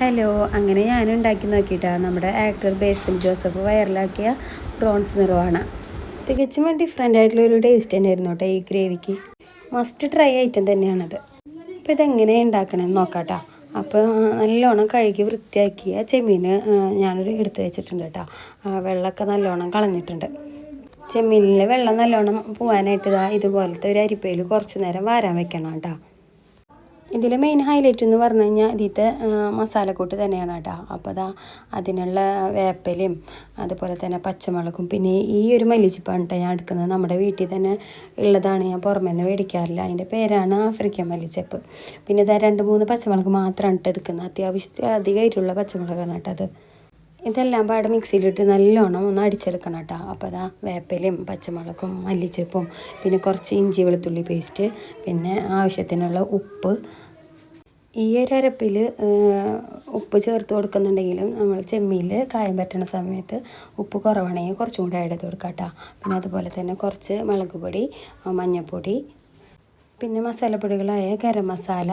Hello, അങ്ങനെ ഞാൻ ഉണ്ടാക്കി നോക്കിയിട്ടാണ് നമ്മുടെ ആക്ടർ ബേസിൽ ജോസഫ് വൈറലാക്കിയ പ്രോൺസ് നിർവ്വാണ. തികച്ചും ഡിഫറെൻ്റ് ആയിട്ടുള്ളൊരു ടേസ്റ്റ് തന്നെയായിരുന്നു കേട്ടോ ഈ ഗ്രേവിക്ക്. മസ്റ്റ് ട്രൈ ഐറ്റം തന്നെയാണത്. അപ്പോൾ ഇതെങ്ങനെ ഉണ്ടാക്കണമെന്ന് നോക്കാം കേട്ടോ. അപ്പോൾ നല്ലോണം കഴുകി വൃത്തിയാക്കിയ ചെമ്മീൻ ഞാനൊരു എടുത്ത് വെച്ചിട്ടുണ്ട് കേട്ടോ. വെള്ളമൊക്കെ നല്ലോണം കളഞ്ഞിട്ടുണ്ട്. ചെമ്മീനിലെ വെള്ളം നല്ലോണം പോകാനായിട്ട് ഇതുപോലത്തെ ഒരു അരിപ്പയിൽ കുറച്ച് നേരം വാരാൻ വെക്കണം കേട്ടോ. ഇതിൽ മെയിൻ ഹൈലൈറ്റ് എന്ന് പറഞ്ഞു കഴിഞ്ഞാൽ ഇതിത്തെ മസാലക്കൂട്ട് തന്നെയാണ് കേട്ടോ. അപ്പോൾ അതിനുള്ള വേപ്പിലയും അതുപോലെ തന്നെ പച്ചമുളകും പിന്നെ ഈ ഒരു മല്ലിച്ചിപ്പാണ് കേട്ടോ ഞാൻ എടുക്കുന്നത്. നമ്മുടെ വീട്ടിൽ തന്നെ ഉള്ളതാണ്, ഞാൻ പുറമേ നിന്ന് മേടിക്കാറില്ല. അതിൻ്റെ പേരാണ് ആഫ്രിക്കൻ മല്ലിച്ചപ്പ്. പിന്നെ 2-3 പച്ചമുളക് മാത്രമാണ് കേട്ടോ എടുക്കുന്നത്. അത്യാവശ്യം അധികം എരിവുള്ള പച്ചമുളകാണ് കേട്ടോ അത്. ഇതെല്ലാം പാടെ മിക്സിയിലിട്ട് നല്ലോണം ഒന്ന് അടിച്ചെടുക്കണം കേട്ടോ. അപ്പോൾ വേപ്പിലയും പച്ചമുളകും മല്ലിച്ചപ്പും പിന്നെ കുറച്ച് ഇഞ്ചി വെളുത്തുള്ളി പേസ്റ്റ് പിന്നെ ആവശ്യത്തിനുള്ള ഉപ്പ്. ഈ ഒരു അരപ്പിൽ ഉപ്പ് ചേർത്ത് കൊടുക്കുന്നുണ്ടെങ്കിലും നമ്മൾ ചെമ്മീനിൽ കായം പറ്റുന്ന സമയത്ത് ഉപ്പ് കുറവാണെങ്കിൽ കുറച്ചും കൂടി ആഡ് ചെയ്ത് കൊടുക്കാം കേട്ടോ. പിന്നെ അതുപോലെ തന്നെ കുറച്ച് മുളക് പൊടി, മഞ്ഞൾപ്പൊടി, പിന്നെ മസാലപ്പൊടികളായ ഗരം മസാല,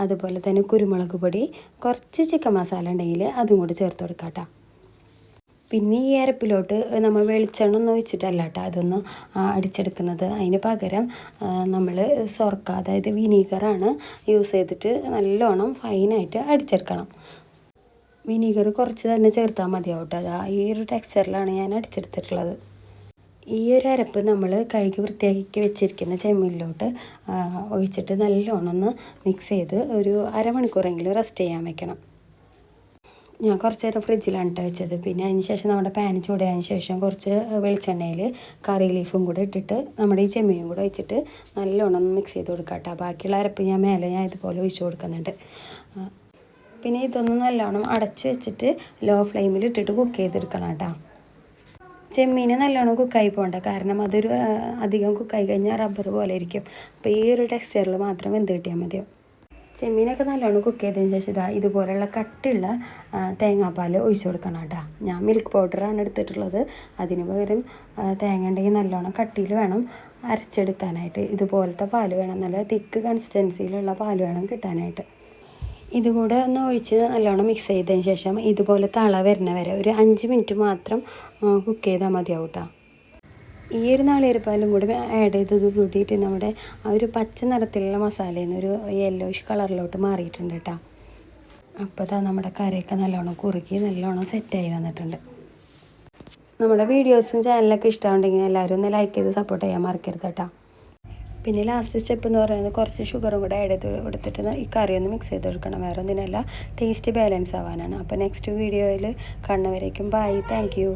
അതുപോലെ തന്നെ കുരുമുളക് പൊടി, കുറച്ച് ചിക്കൻ മസാല ഉണ്ടെങ്കിൽ അതും കൂടി ചേർത്ത് കൊടുക്കാം കേട്ടോ. പിന്നെ ഈ അരപ്പിലോട്ട് നമ്മൾ വെളിച്ചെണ്ണ ഒന്നും ഒഴിച്ചിട്ടല്ല കേട്ടോ അതൊന്ന് അടിച്ചെടുക്കുന്നത്. അതിന് പകരം നമ്മൾ സൊർക്ക, അതായത് വിനീഗറാണ് യൂസ് ചെയ്തിട്ട് നല്ലോണം ഫൈനായിട്ട് അടിച്ചെടുക്കണം. വിനീഗർ കുറച്ച് തന്നെ ചേർത്താൽ മതിയാവും കേട്ടോ. ഈ ഒരു ടെക്സ്ചറിലാണ് ഞാൻ അടിച്ചെടുത്തിട്ടുള്ളത്. ഈ ഒരു അരപ്പ് നമ്മൾ കഴുകി വൃത്തിയാക്കി വെച്ചിരിക്കുന്ന ചെമ്മീനിലോട്ട് ഒഴിച്ചിട്ട് നല്ലോണം ഒന്ന് മിക്സ് ചെയ്ത് ഒരു അരമണിക്കൂറെങ്കിലും റെസ്റ്റ് ചെയ്യാൻ വെക്കണം. ഞാൻ കുറച്ച് നേരം ഫ്രിഡ്ജിലാണ് വെച്ചത്. പിന്നെ അതിന് ശേഷം നമ്മുടെ പാൻ ചൂടായതിന് ശേഷം കുറച്ച് വെളിച്ചെണ്ണയിൽ കറി ലീഫും കൂടെ ഇട്ടിട്ട് നമ്മുടെ ഈ ചെമ്മീനും കൂടെ ഒഴിച്ചിട്ട് നല്ലോണം ഒന്ന് മിക്സ് ചെയ്ത് കൊടുക്കാം കേട്ടോ. ബാക്കിയുള്ള അരപ്പ് ഞാൻ ഇതുപോലെ ഒഴിച്ച് കൊടുക്കുന്നുണ്ട്. പിന്നെ ഇതൊന്ന് നല്ലോണം അടച്ച് വെച്ചിട്ട് ലോ ഫ്ലെയിമിൽ ഇട്ടിട്ട് കുക്ക് ചെയ്തെടുക്കണം കേട്ടോ. ചെമ്മീൻ നല്ലോണം കുക്കായി പോകണ്ട, കാരണം അതൊരു അധികം കുക്കായി കഴിഞ്ഞാൽ റബ്ബർ പോലെ ഇരിക്കും. അപ്പോൾ ഈ ഒരു ടെക്സ്ചറിൽ മാത്രം വെന്ത് കിട്ടിയാൽ മതിയോ. ചെമ്മീനൊക്കെ നല്ലോണം കുക്ക് ചെയ്തതിന് ശേഷം ഇതുപോലെയുള്ള കട്ടിയുള്ള തേങ്ങാപ്പാൽ ഒഴിച്ച് കൊടുക്കണം കേട്ടോ. ഞാൻ മിൽക്ക് പൗഡറാണ് എടുത്തിട്ടുള്ളത്. അതിന് പകരം തേങ്ങ ഉണ്ടെങ്കിൽ നല്ലോണം കട്ടിയിൽ വേണം അരച്ചെടുക്കാനായിട്ട്. ഇതുപോലത്തെ പാൽ വേണം, നല്ല തിക്ക് കൺസിസ്റ്റൻസിയിലുള്ള പാൽ വേണം കിട്ടാനായിട്ട്. ഇതുകൂടെ ഒന്ന് ഒഴിച്ച് നല്ലോണം മിക്സ് ചെയ്തതിന് ശേഷം ഇതുപോലെ തള വരുന്ന വരെ ഒരു 5 മിനിറ്റ് മാത്രം കുക്ക് ചെയ്താൽ മതിയാവും കേട്ടോ. ഈ ഒരു നാളികേരപ്പാലും കൂടി ആഡ് ചെയ്തത് കൂട്ടിയിട്ട് നമ്മുടെ ആ ഒരു പച്ച നിറത്തിലുള്ള മസാലയിൽ നിന്ന് ഒരു യെല്ലോയിഷ് കളറിലോട്ട് മാറിയിട്ടുണ്ട് കേട്ടോ. അപ്പോൾ നമ്മുടെ കറിയൊക്കെ നല്ലോണം കുറുക്കി നല്ലോണം സെറ്റായി വന്നിട്ടുണ്ട്. നമ്മുടെ വീഡിയോസും ചാനലൊക്കെ ഇഷ്ടമുണ്ടെങ്കിൽ എല്ലാവരും ഒന്ന് ലൈക്ക് ചെയ്ത് സപ്പോർട്ട് ചെയ്യാൻ മറക്കരുത് കേട്ടോ. പിന്നെ ലാസ്റ്റ് സ്റ്റെപ്പ് എന്ന് പറയുന്നത് കുറച്ച് ഷുഗറും കൂടെ ആഡ് ചെയ്ത് കൊടുത്തിട്ട് ഈ കറി ഒന്ന് മിക്സ് ചെയ്ത് കൊടുക്കണം. വേറെ ഒന്നിനല്ല, ടേസ്റ്റ് ബാലൻസ് ആവാനാണ്. അപ്പോൾ നെക്സ്റ്റ് വീഡിയോയിൽ കാണുന്നവരേക്കും ബൈ, താങ്ക് യു.